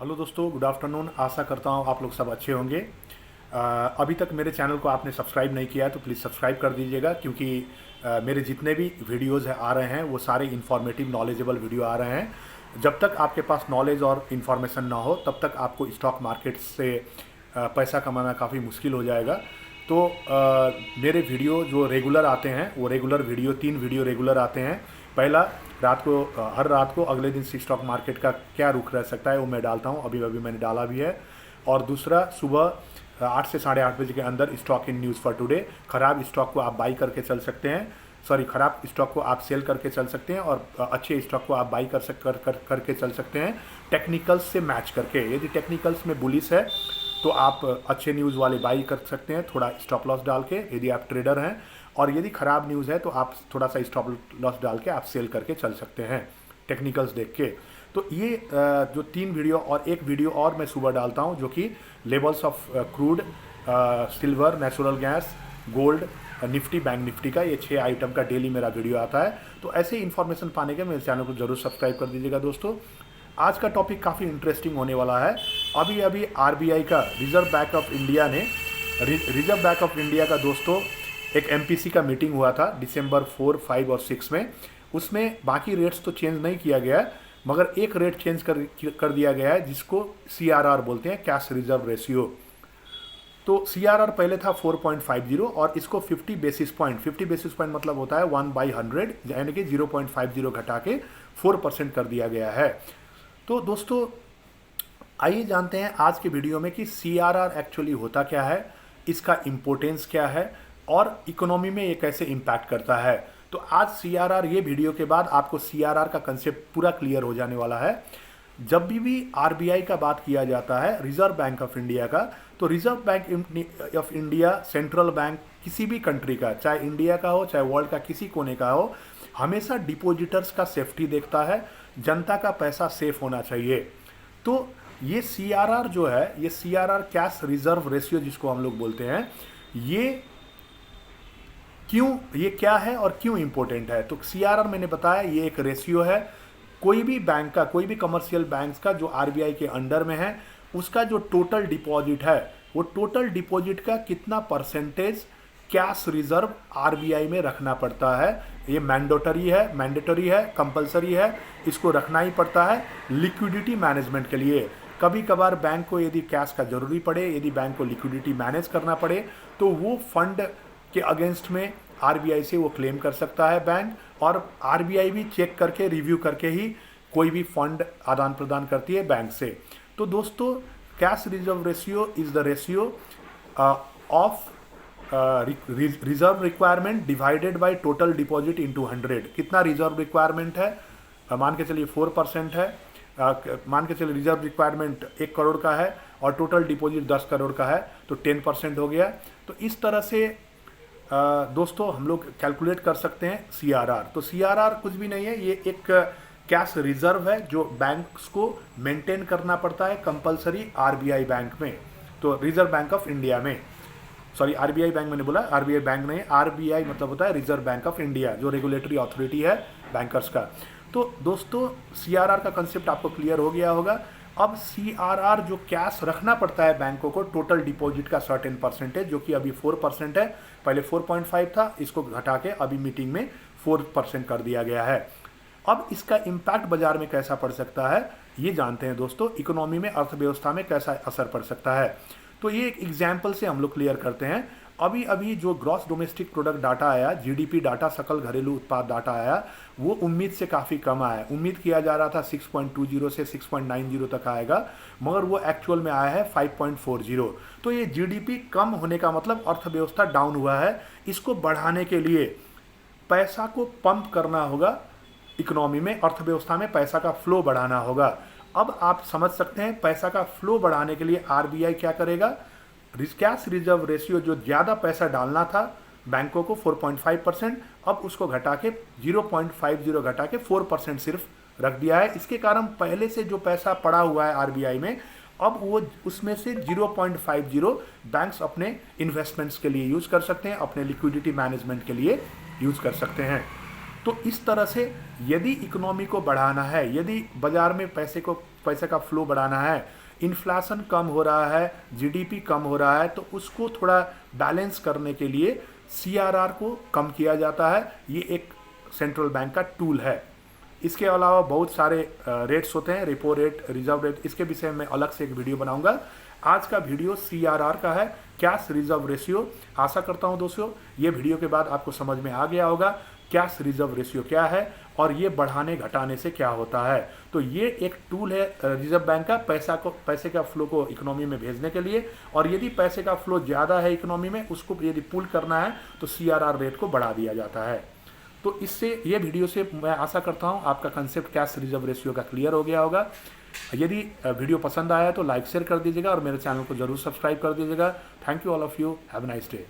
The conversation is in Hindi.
हेलो दोस्तों, गुड आफ्टरनून। आशा करता हूँ आप लोग सब अच्छे होंगे। अभी तक मेरे चैनल को आपने सब्सक्राइब नहीं किया है तो प्लीज़ सब्सक्राइब कर दीजिएगा, क्योंकि मेरे जितने भी वीडियोज़ आ रहे हैं वो सारे इन्फॉर्मेटिव नॉलेजेबल वीडियो आ रहे हैं। जब तक आपके पास नॉलेज और इन्फॉर्मेशन ना हो तब तक आपको स्टॉक मार्केट से पैसा कमाना काफ़ी मुश्किल हो जाएगा। तो मेरे वीडियो जो रेगुलर आते हैं वो रेगुलर वीडियो 3 वीडियो रेगुलर आते हैं। पहला हर रात को अगले दिन से स्टॉक मार्केट का क्या रुख रह सकता है वो मैं डालता हूँ, अभी अभी मैंने डाला भी है। और दूसरा सुबह 8 से 8:30 बजे के अंदर stock in news for today. खराब स्टॉक को आप बाई करके चल सकते हैं, खराब स्टॉक को आप सेल करके चल सकते हैं, और अच्छे स्टॉक को आप बाई करके चल सकते हैं टेक्निकल्स से मैच करके। यदि टेक्निकल्स में बुलिश है तो आप अच्छे न्यूज़ वाले बाई कर सकते हैं थोड़ा स्टॉप लॉस डाल के, यदि आप ट्रेडर हैं। और यदि ख़राब न्यूज़ है तो आप थोड़ा सा स्टॉप लॉस डाल के आप सेल करके चल सकते हैं टेक्निकल्स देख के। तो ये जो 3 वीडियो और एक वीडियो और मैं सुबह डालता हूँ जो कि levels of crude, silver, natural gas, gold, Nifty, bank Nifty का, ये 6 आइटम का डेली मेरा वीडियो आता है। तो ऐसे इन्फॉर्मेशन पाने के मेरे चैनल को जरूर सब्सक्राइब कर दीजिएगा दोस्तों। आज का टॉपिक काफ़ी इंटरेस्टिंग होने वाला है। अभी अभी आरबीआई का, रिजर्व बैंक ऑफ इंडिया ने, रिजर्व बैंक ऑफ इंडिया का दोस्तों एक एमपीसी का मीटिंग हुआ था दिसंबर 4, 5 और 6 में। उसमें बाकी रेट्स तो चेंज नहीं किया गया है, मगर एक रेट चेंज कर दिया गया है जिसको सीआरआर बोलते हैं, कैश रिजर्व रेशियो। तो सीआरआर पहले था 4.50 और इसको 50 बेसिस पॉइंट मतलब होता है 1/100, यानी कि 0.50 घटा के 4% कर दिया गया है। तो दोस्तों आइए जानते हैं आज के वीडियो में कि सीआरआर एक्चुअली होता क्या है, इसका इम्पोर्टेंस क्या है और इकोनॉमी में ये कैसे इम्पैक्ट करता है। तो आज सीआरआर, ये वीडियो के बाद आपको सीआरआर का कंसेप्ट पूरा क्लियर हो जाने वाला है। जब भी आरबीआई का बात किया जाता है, रिजर्व बैंक ऑफ इंडिया का, तो reserve bank of India central bank किसी भी कंट्री का, चाहे इंडिया का हो चाहे वर्ल्ड का किसी कोने का हो, हमेशा डिपॉजिटर्स का सेफ्टी देखता है, जनता का पैसा सेफ होना चाहिए। तो ये सीआरआर जो है, ये सीआरआर कैश रिजर्व रेशियो जिसको हम लोग बोलते हैं, ये क्या है और क्यों इंपॉर्टेंट है। तो सीआरआर मैंने बताया ये एक रेशियो है। कोई भी बैंक का, कोई भी कमर्शियल बैंक का जो आरबीआई के अंडर में है, उसका जो टोटल डिपॉजिट है, वो टोटल डिपॉजिट का कितना परसेंटेज कैश रिजर्व आरबीआई में रखना पड़ता है। ये मैंडेटरी है, कंपलसरी है, इसको रखना ही पड़ता है लिक्विडिटी मैनेजमेंट के लिए। कभी कभार बैंक को यदि कैश का जरूरी पड़े, यदि बैंक को लिक्विडिटी मैनेज करना पड़े, तो वो फंड के अगेंस्ट में आरबीआई से वो क्लेम कर सकता है बैंक, और आरबीआई भी चेक करके, रिव्यू करके ही कोई भी फंड आदान प्रदान करती है बैंक से। तो दोस्तों cash reserve ratio is the ratio of reserve requirement divided by total deposit into 100। कितना रिजर्व रिक्वायरमेंट है, मान के चलिए 4% है, मान के चलिए रिजर्व रिक्वायरमेंट 1 करोड़ का है और टोटल डिपॉजिट 10 करोड़ का है, तो 10% हो गया। तो इस तरह से दोस्तों हम लोग कैलकुलेट कर सकते हैं सीआरआर। तो सीआरआर कुछ भी नहीं है, ये एक कैश रिजर्व है जो बैंक्स को मेंटेन करना पड़ता है कंपलसरी आरबीआई बैंक में, तो रिजर्व बैंक ऑफ इंडिया में। सॉरी, आरबीआई बैंक मैंने बोला, आरबीआई बैंक नहीं, आरबीआई मतलब होता है रिजर्व बैंक ऑफ इंडिया, जो रेगुलेटरी अथॉरिटी है बैंकर्स का। तो दोस्तों सीआरआर का कंसेप्ट आपको क्लियर हो गया होगा। अब सीआरआर जो कैश रखना पड़ता है बैंकों को, टोटल डिपॉजिट का सर्टेन परसेंटेज, जो कि अभी 4% है, पहले 4.5 था, इसको घटा के अभी मीटिंग में 4% कर दिया गया है। अब इसका इम्पैक्ट बाजार में कैसा पड़ सकता है ये जानते हैं दोस्तों। इकोनॉमी में, अर्थव्यवस्था में कैसा असर पड़ सकता है, तो ये एक एग्जाम्पल से हम लोग क्लियर करते हैं। अभी अभी जो ग्रॉस डोमेस्टिक प्रोडक्ट डाटा आया, जीडीपी डाटा, सकल घरेलू उत्पाद डाटा आया, वो उम्मीद से काफ़ी कम आया है। उम्मीद किया जा रहा था 6.20 से 6.90 तक आएगा, मगर वो एक्चुअल में आया है 5.40। तो ये जीडीपी कम होने का मतलब अर्थव्यवस्था डाउन हुआ है। इसको बढ़ाने के लिए पैसा को पंप करना होगा, इकोनॉमी में, अर्थव्यवस्था में पैसा का फ्लो बढ़ाना होगा। अब आप समझ सकते हैं पैसा का फ्लो बढ़ाने के लिए आरबीआई क्या करेगा, कैश रिजर्व रेशियो जो ज़्यादा पैसा डालना था बैंकों को 4.5%, अब उसको घटा के 0.50 घटा के 4% सिर्फ रख दिया है। इसके कारण पहले से जो पैसा पड़ा हुआ है आरबीआई में, अब वो उसमें से 0.50 बैंक्स अपने इन्वेस्टमेंट्स के लिए यूज़ कर सकते हैं, अपने लिक्विडिटी मैनेजमेंट के लिए यूज़ कर सकते हैं। तो इस तरह से यदि इकोनॉमी को बढ़ाना है, यदि बाजार में पैसे को पैसे का फ्लो बढ़ाना है, इन्फ्लेशन कम हो रहा है, जीडीपी कम हो रहा है, तो उसको थोड़ा बैलेंस करने के लिए सीआरआर को कम किया जाता है। ये एक सेंट्रल बैंक का टूल है। इसके अलावा बहुत सारे रेट्स होते हैं, रेपो रेट, रिजर्व रेट, इसके विषय में अलग से एक वीडियो बनाऊंगा। आज का वीडियो सीआरआर का है, कैश रिजर्व रेशियो। आशा करता हूं दोस्तों ये वीडियो के बाद आपको समझ में आ गया होगा कैश रिजर्व रेशियो क्या है और ये बढ़ाने घटाने से क्या होता है। तो ये एक टूल है रिजर्व बैंक का पैसे का फ्लो को इकोनॉमी में भेजने के लिए, और यदि पैसे का फ्लो ज़्यादा है इकोनॉमी में, उसको यदि पुल करना है तो सीआरआर रेट को बढ़ा दिया जाता है। तो इससे ये वीडियो से मैं आशा करता हूँ आपका कंसेप्ट कैश रिजर्व रेशियो का क्लियर हो गया होगा। यदि वीडियो पसंद आया तो लाइक शेयर कर दीजिएगा और मेरे चैनल को जरूर सब्सक्राइब कर दीजिएगा। Thank you all of you, have a nice day.